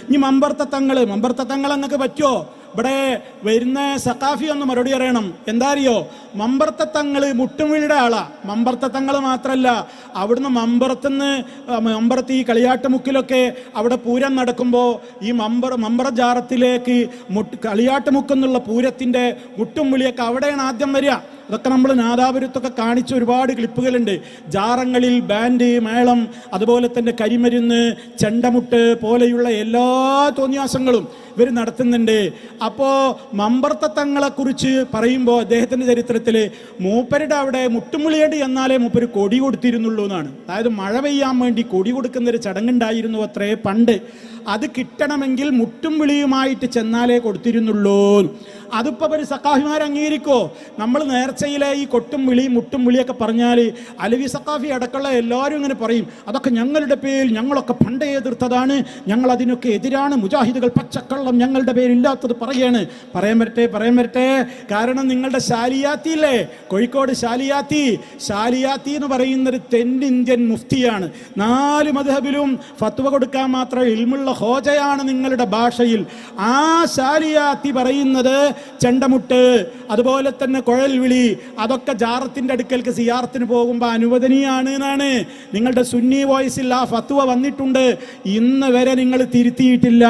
ഇനി മമ്പർത്ത തങ്ങൾ അങ്ങക്ക് പറ്റുമോ? ഇവിടെ വരുന്ന സഖാഫി ഒന്ന് മറുപടി അറിയണം. എന്താ അറിയോ? മമ്പർത്ത തങ്ങള് മുട്ടുമിഴിയുടെ ആളാ. മമ്പർത്ത തങ്ങൾ മാത്രല്ല, അവിടുന്ന് മമ്പറത്ത് ഈ കളിയാട്ടുമുക്കിലൊക്കെ അവിടെ പൂരം നടക്കുമ്പോൾ ഈ മമ്പറ ജാറത്തിലേക്ക് കളിയാട്ടുമുക്കെന്നുള്ള പൂരത്തിന്റെ മുട്ടും വിളിയൊക്കെ അവിടെയാണ് ആദ്യം വരിക. അതൊക്കെ നമ്മൾ നാദാപുരത്തൊക്കെ കാണിച്ച ഒരുപാട് ക്ലിപ്പുകളുണ്ട്. ജാറങ്ങളിൽ ബാൻഡ് മേളം, അതുപോലെ തന്നെ കരിമരുന്ന്, ചെണ്ടമുട്ട് പോലെയുള്ള എല്ലാ തോന്നിയാസങ്ങളും ഇവർ നടത്തുന്നുണ്ട്. അപ്പോൾ മമ്പർത്ത തങ്ങളെ കുറിച്ച് പറയുമ്പോൾ അദ്ദേഹത്തിന്റെ ചരിത്രത്തിൽ മൂപ്പരുടെ അവിടെ മുട്ടുമുളിയേണ്ടി എന്നാലേ മൂപ്പര് കൊടി കൊടുത്തിരുന്നുള്ളൂ എന്നാണ്. അതായത് മഴ പെയ്യാൻ വേണ്ടി കൊടി കൊടുക്കുന്നൊരു ചടങ്ങുണ്ടായിരുന്നു അത്രേ പണ്ട്. അത് കിട്ടണമെങ്കിൽ മുട്ടും വിളിയുമായിട്ട് ചെന്നാലേ കൊടുത്തിരുന്നുള്ളൂ. അതിപ്പോൾ ഒരു സഖാഫിമാർ അംഗീകരിക്കോ? നമ്മൾ നേർച്ചയിലെ ഈ കൊട്ടും വിളി മുട്ടും വിളിയൊക്കെ പറഞ്ഞാൽ അലവി സഖാഫി അടക്കമുള്ള എല്ലാവരും ഇങ്ങനെ പറയും, അതൊക്കെ ഞങ്ങളുടെ പേരിൽ ഞങ്ങളൊക്കെ പണ്ടേ എതിർത്തതാണ്, ഞങ്ങൾ അതിനൊക്കെ എതിരാണ്, മുജാഹിദുകൾ പച്ചക്കള്ളം ഞങ്ങളുടെ പേരില്ലാത്തത് പറയാണ്. പറയാൻ വരട്ടെ. കാരണം നിങ്ങളുടെ ശാലിയാത്തി ഇല്ലേ, കോഴിക്കോട് ശാലിയാത്തി എന്ന് പറയുന്നൊരു തെന്നിന്ത്യൻ മുഫ്തിയാണ്. 4 മദ്ഹബിലും ഫത്വ കൊടുക്കാൻ മാത്രം ഇൽമുള്ള ഹോജയാണ് നിങ്ങളുടെ ഭാഷയിൽ. ആ ശാലിയാത്തി പറയുന്നത് ചെണ്ടമുട്ട്, അതുപോലെ തന്നെ കുഴൽ വിളി, അതൊക്കെ ജാറത്തിന്റെ അടുക്കൽക്ക് സിയാറത്തിന് പോകുമ്പോൾ അനുവദനീയാണ് എന്നാണ്. നിങ്ങളുടെ സുന്നി വോയിസിൽ ആ ഫത്വ വന്നിട്ടുണ്ട്. ഇന്ന് വരെ നിങ്ങൾ തിരുത്തിയിട്ടില്ല.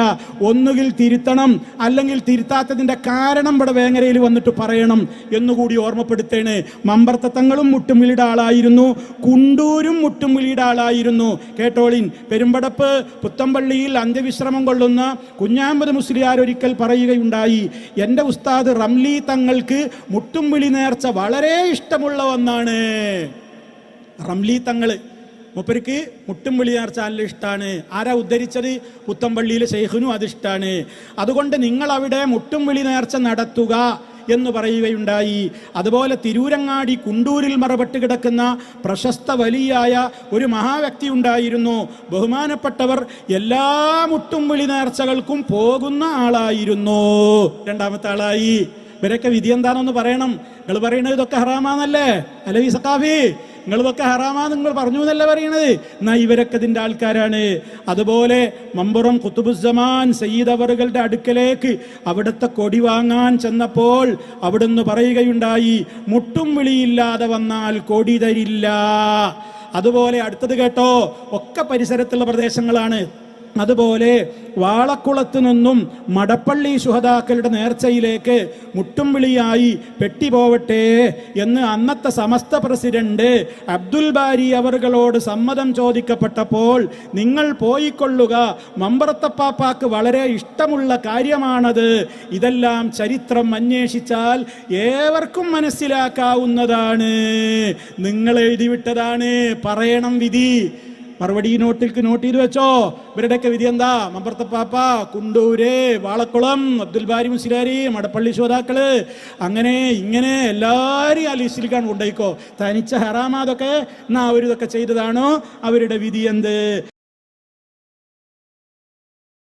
ഒന്നുകിൽ തിരുത്തണം, അല്ലെങ്കിൽ തിരുത്താത്തതിന്റെ കാരണം ഇവിടെ വേങ്ങരയിൽ വന്നിട്ട് പറയണം എന്നുകൂടി ഓർമ്മപ്പെടുത്തേണ്. മമ്പർത്ത തങ്ങളും മുട്ടുംവിളിയുടെ ആളായിരുന്നു, കുണ്ടൂരും മുട്ടുംവിളിയുടെ ആളായിരുന്നു. കേട്ടോളിൻ. പെരുമ്പടപ്പ് പുത്തമ്പള്ളിയിൽ അന്ത്യവിശ്രമം കൊള്ളുന്ന കുഞ്ഞാമ്പത് മുസ്ലിയാർ ഒരിക്കൽ പറയുകയുണ്ടായി, എൻ്റെ ഉസ്താദ് റംലി തങ്ങൾക്ക് മുട്ടുംവിളി നേർച്ച വളരെ ഇഷ്ടമുള്ള ഒന്നാണ്. റംലി തങ്ങള് മൂപ്പർക്ക് മുട്ടും വിളി നേർച്ച നല്ല ഇഷ്ടമാണ്. ആരാ ഉദ്ധരിച്ചത്? പുത്തമ്പള്ളിയിലെ ശൈഖിനും അതിഷ്ടാണ്. അതുകൊണ്ട് നിങ്ങൾ അവിടെ മുട്ടും വിളി നേർച്ച നടത്തുക എന്ന് പറയുകയുണ്ടായി. അതുപോലെ തിരൂരങ്ങാടി കുണ്ടൂരിൽ മറപെട്ട് കിടക്കുന്ന പ്രശസ്ത വലിയായ ഒരു മഹാവ്യക്തി ഉണ്ടായിരുന്നു. ബഹുമാനപ്പെട്ടവർ എല്ലാ മുട്ടും വിളി നേർച്ചകൾക്കും പോകുന്ന ആളായിരുന്നു. രണ്ടാമത്തെ ആളായി. ഇവരൊക്കെ വിധി എന്താണെന്ന് പറയണം. നിങ്ങൾ പറയണത് ഇതൊക്കെ ഹറാമാന്നല്ലേ അലവി സഖാഫി? നിങ്ങളിതൊക്കെ ഹറാമാന്ന് നിങ്ങൾ പറഞ്ഞു എന്നല്ല പറയണത്. എന്നാ ഇവരൊക്കെ ഇതിൻ്റെ ആൾക്കാരാണ്. അതുപോലെ മമ്പുറം ഖുതുബുസ്സമാൻ സയ്യിദ് അവറുകളുടെ അടുക്കലേക്ക് അവിടുത്തെ കൊടി വാങ്ങാൻ ചെന്നപ്പോൾ അവിടുന്ന് പറയുകയുണ്ടായി, മുട്ടും വിളിയില്ലാതെ വന്നാൽ കൊടി തരില്ല. അതുപോലെ അടുത്തത് കേട്ടോ, ഒക്കെ പരിസരത്തുള്ള പ്രദേശങ്ങളാണ്. അതുപോലെ വാളക്കുളത്ത് നിന്നും മടപ്പള്ളി ശുഹദാക്കളുടെ നേർച്ചയിലേക്ക് മുട്ടും വിളിയായി പെട്ടി പോവട്ടെ എന്ന് അന്നത്തെ സമസ്ത പ്രസിഡന്റ് അബ്ദുൽ ബാരി അവറുകളോട് സമ്മതം ചോദിക്കപ്പെട്ടപ്പോൾ, നിങ്ങൾ പോയിക്കൊള്ളുക, മമ്പറത്തപ്പാപ്പാക്ക് വളരെ ഇഷ്ടമുള്ള കാര്യമാണത്, ഇതെല്ലാം ചരിത്രം അന്വേഷിച്ചാൽ ഏവർക്കും മനസ്സിലാക്കാവുന്നതാണ്, നിങ്ങൾ എഴുതിവിട്ടതാണ്, പറയണം വിധി. മറുപടി നോട്ട് ചെയ്ത് വെച്ചോ. ഇവരുടെയൊക്കെ വിധി എന്താ? മമ്പർത്തപ്പാപ്പ, കുണ്ടൂര്, വാളക്കുളം, അബ്ദുൽ ബാരി മുസ്ലിയാരി, മടപ്പള്ളി ശോതാക്കള്, അങ്ങനെ ഇങ്ങനെ എല്ലാവരും ആ ലിസ്റ്റിലേക്കാണ് കൊണ്ടുപോയിക്കോ. തനിച്ച ഹറാമാതൊക്കെ എന്നാ അവരിതൊക്കെ ചെയ്തതാണോ? അവരുടെ വിധി എന്ത്?